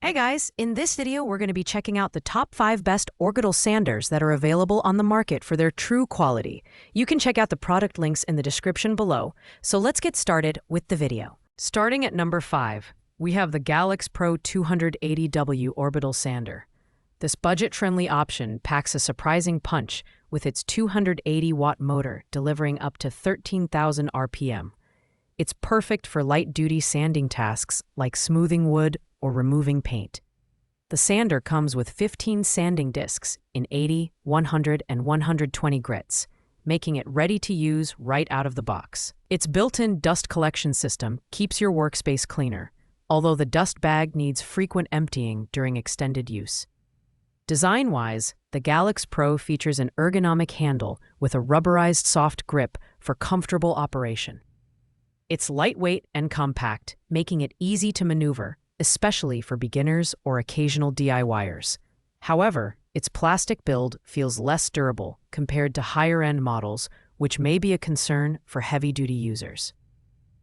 Hey guys, in this video we're going to be checking out the top 5 best Orbital sanders that are available on the market for their true quality. You can check out the product links in the description below, so let's get started with the video. Starting at number 5, we have the Aliexpress 280W Orbital Sander. This budget-friendly option packs a surprising punch with its 280-watt motor delivering up to 13,000 RPM. It's perfect for light-duty sanding tasks like smoothing wood or removing paint. The sander comes with 15 sanding discs in 80, 100, and 120 grits, making it ready to use right out of the box. Its built-in dust collection system keeps your workspace cleaner, although the dust bag needs frequent emptying during extended use. Design-wise, the Aliexpress features an ergonomic handle with a rubberized soft grip for comfortable operation. It's lightweight and compact, making it easy to maneuver, especially for beginners or occasional DIYers. However, its plastic build feels less durable compared to higher-end models, which may be a concern for heavy-duty users.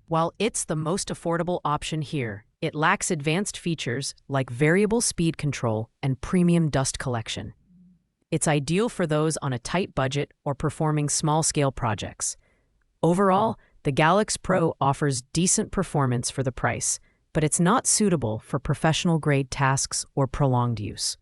While it's the most affordable option here, it lacks advanced features like variable speed control and premium dust collection. It's ideal for those on a tight budget or performing small-scale projects. Overall, the Aliexpress offers decent performance for the price, but it's not suitable for professional-grade tasks or prolonged use.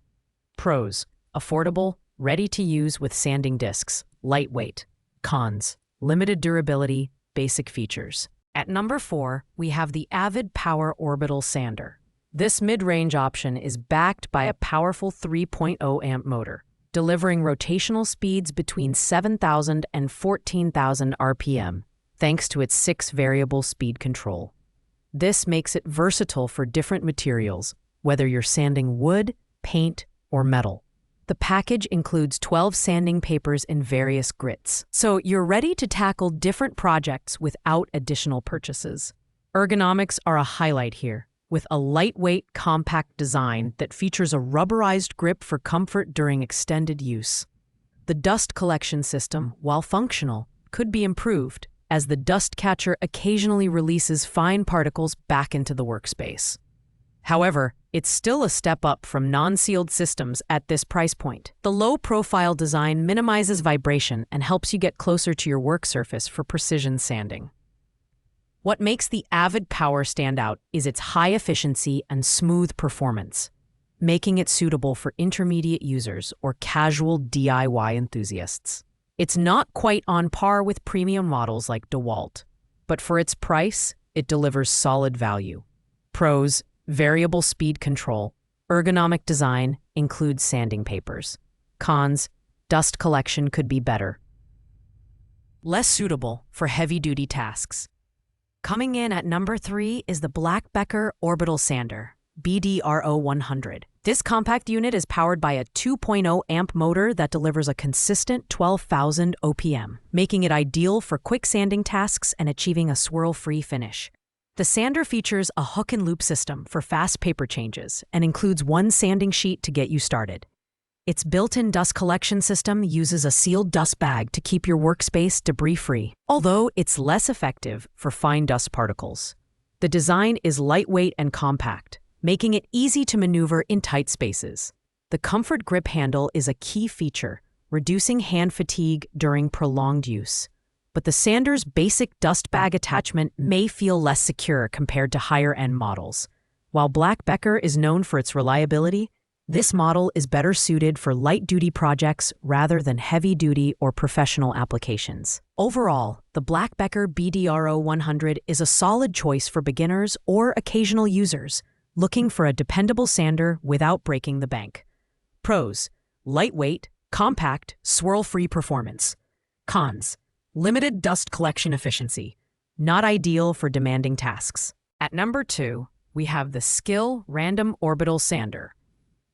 Pros: affordable, ready to use with sanding discs, lightweight. Cons: limited durability, basic features. At number 4, we have the Avid Power Orbital Sander. This mid-range option is backed by a powerful 3.0 amp motor, delivering rotational speeds between 7,000 and 14,000 RPM, thanks to its 6 variable speed control. This makes it versatile for different materials, whether you're sanding wood, paint, or metal. The package includes 12 sanding papers in various grits, so you're ready to tackle different projects without additional purchases. Ergonomics are a highlight here, with a lightweight, compact design that features a rubberized grip for comfort during extended use. The dust collection system, while functional, could be improved, as the dust catcher occasionally releases fine particles back into the workspace. However, it's still a step up from non-sealed systems at this price point. The low-profile design minimizes vibration and helps you get closer to your work surface for precision sanding. What makes the Avid Power stand out is its high efficiency and smooth performance, making it suitable for intermediate users or casual DIY enthusiasts. It's not quite on par with premium models like DeWalt, but for its price, it delivers solid value. Pros: variable speed control, ergonomic design, includes sanding papers. Cons: dust collection could be better. Less suitable for heavy-duty tasks. Coming in at number 3 is the Blackbecker Orbital Sander, BDRO 100. This compact unit is powered by a 2.0 amp motor that delivers a consistent 12,000 OPM, making it ideal for quick sanding tasks and achieving a swirl-free finish. The sander features a hook and loop system for fast paper changes and includes one sanding sheet to get you started. Its built-in dust collection system uses a sealed dust bag to keep your workspace debris-free, although it's less effective for fine dust particles. The design is lightweight and compact, making it easy to maneuver in tight spaces. The comfort grip handle is a key feature, reducing hand fatigue during prolonged use. But the sander's basic dust bag attachment may feel less secure compared to higher-end models. While Blackbecker is known for its reliability, this model is better suited for light-duty projects rather than heavy-duty or professional applications. Overall, the Blackbecker BDRO 100 is a solid choice for beginners or occasional users looking for a dependable sander without breaking the bank. Pros: lightweight, compact, swirl-free performance. Cons: limited dust collection efficiency, not ideal for demanding tasks. At number 2, we have the Skill Random Orbital Sander.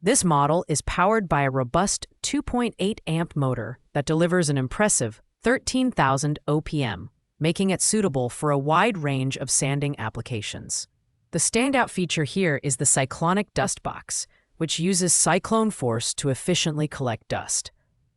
This model is powered by a robust 2.8 amp motor that delivers an impressive 13,000 OPM, making it suitable for a wide range of sanding applications. The standout feature here is the cyclonic dust box, which uses cyclone force to efficiently collect dust.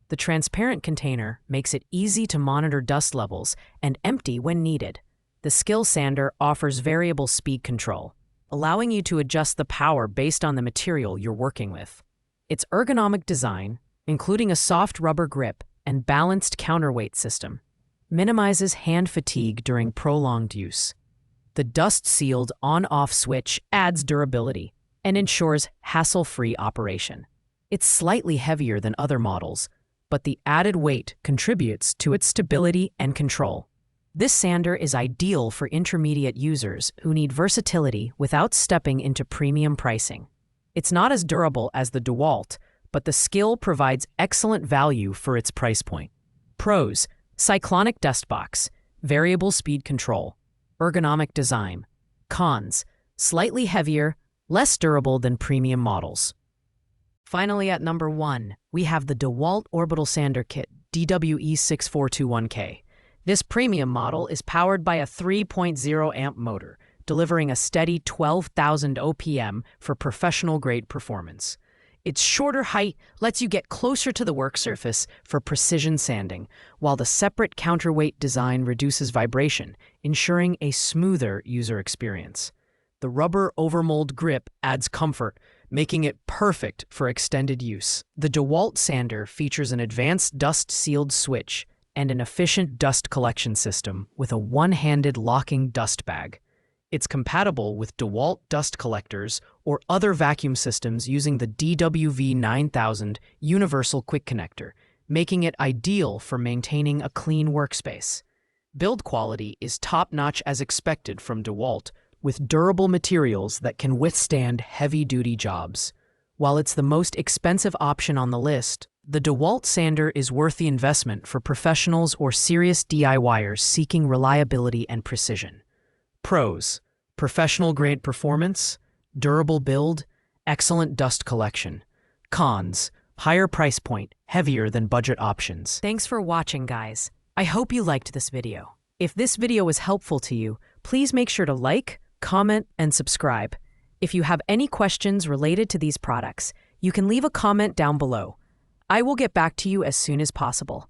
The transparent container makes it easy to monitor dust levels and empty when needed. The Skill Sander offers variable speed control, allowing you to adjust the power based on the material you're working with. Its ergonomic design, including a soft rubber grip and balanced counterweight system, minimizes hand fatigue during prolonged use. The dust-sealed on-off switch adds durability and ensures hassle-free operation. It's slightly heavier than other models, but the added weight contributes to its stability and control. This sander is ideal for intermediate users who need versatility without stepping into premium pricing. It's not as durable as the DeWalt, but the skill provides excellent value for its price point. Pros: cyclonic dust box, variable speed control, ergonomic design. Cons: slightly heavier, less durable than premium models. Finally, at number 1, we have the DeWalt Orbital Sander Kit DWE6421K. This premium model is powered by a 3.0 amp motor, delivering a steady 12,000 OPM for professional-grade performance. Its shorter height lets you get closer to the work surface for precision sanding, while the separate counterweight design reduces vibration, ensuring a smoother user experience. The rubber overmold grip adds comfort, making it perfect for extended use. The DeWalt sander features an advanced dust-sealed switch and an efficient dust collection system with a one-handed locking dust bag. It's compatible with DeWalt dust collectors or other vacuum systems using the DWV9000 Universal Quick Connector, making it ideal for maintaining a clean workspace. Build quality is top-notch as expected from DeWalt, with durable materials that can withstand heavy-duty jobs. While it's the most expensive option on the list, the DeWalt sander is worth the investment for professionals or serious DIYers seeking reliability and precision. Pros: professional-grade performance, durable build, excellent dust collection. Cons: higher price point, heavier than budget options. Thanks for watching, guys. I hope you liked this video. If this video was helpful to you, please make sure to like, comment, and subscribe. If you have any questions related to these products, you can leave a comment down below. I will get back to you as soon as possible.